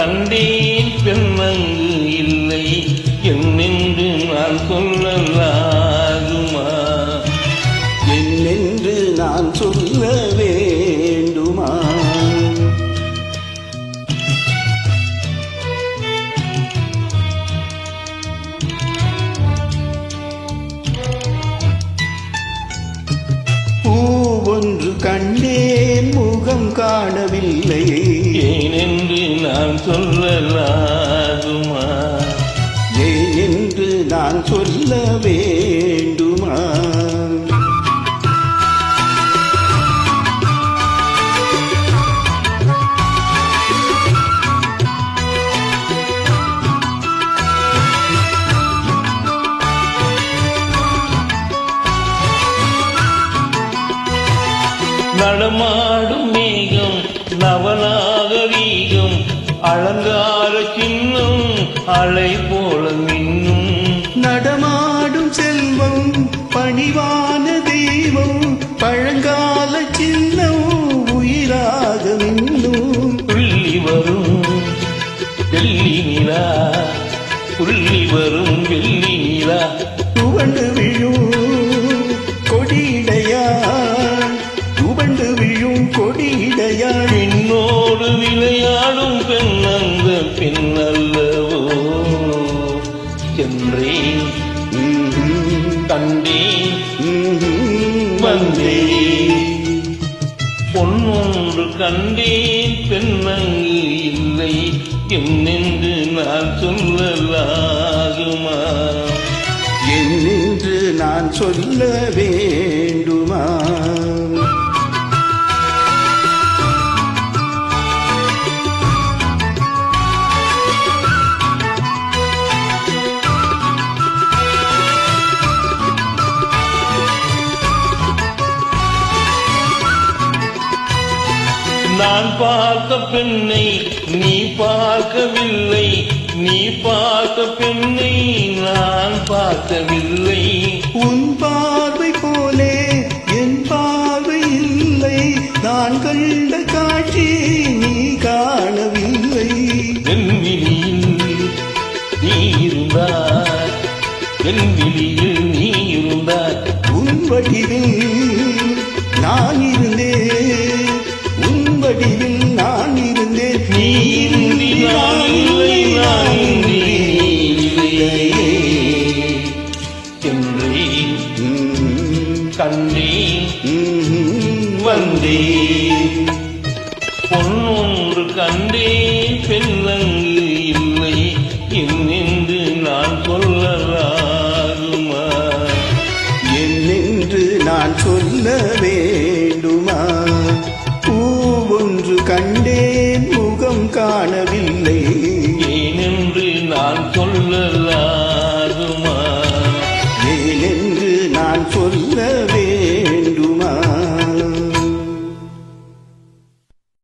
கண்டேன் பெண்ணங்கு இல்லை என்னென்று நான் சொல்லலாகுமா? என்னென்று நான் சொல்ல வேண்டுமா? பூவொன்று கண்டேன் முகம் காணவில்லை ஏனென்று நான் சொல்லலாகுமா? ஏனென்று நான் சொல்ல வேண்டுமா? நடமாடும் மேகம் நவநாகரீகம் அலங்கார சின்னம் அலை போல மின்னும். நடமாடும் செல்வம் பணிவான தெய்வம் பழங்கால சின்னம் உயிராக மின்னும். துள்ளி வரும் வெள்ளி நிலா துள்ளி வரும் வெள்ளி நிலா துவண்டு விழும் கொடியிடையாள் துவண்டு விழும் கொடியிடையாள் பின்னோடு விளையாடும் பெண் அந்த பெண் அல்லவோ சென்றேன் கண்டேன் வந்தேன் பொன்னொன்று கண்டேன் பெண்ணங்கு இல்லை என்னென்று நான் சொல்லலாகுமா? என்னென்று நான் சொல்ல வேண்டுமா? நான் பார்த்த பெண்ணை நீ பார்க்கவில்லை நீ பார்த்த பெண்ணை நான் பார்க்கவில்லை. உன் பார்வை போலே என் பார்வை இல்லை நான் கண்ட காட்சி நீ காணவில்லை. என் விழியில் நீ இருந்தாய் என் விழியில் நீ இருந்தாய் உன் வடிவில் நான் இருந்தேன் உன் வடிவில் நான் இருந்தேன். நீ இன்றி நான் இல்லை நான் இன்றி நீ இல்லையே சென்றேன் கண்டேன் வந்தேன் பொன்னொன்று கண்டேன் பெண்ணங்கு இல்லை என்னென்று நான் சொல்லலாகுமா? என்னென்று நான் சொல்ல வேண்டுமா? பூவொன்று கண்டேன் முகம் காணவில்லை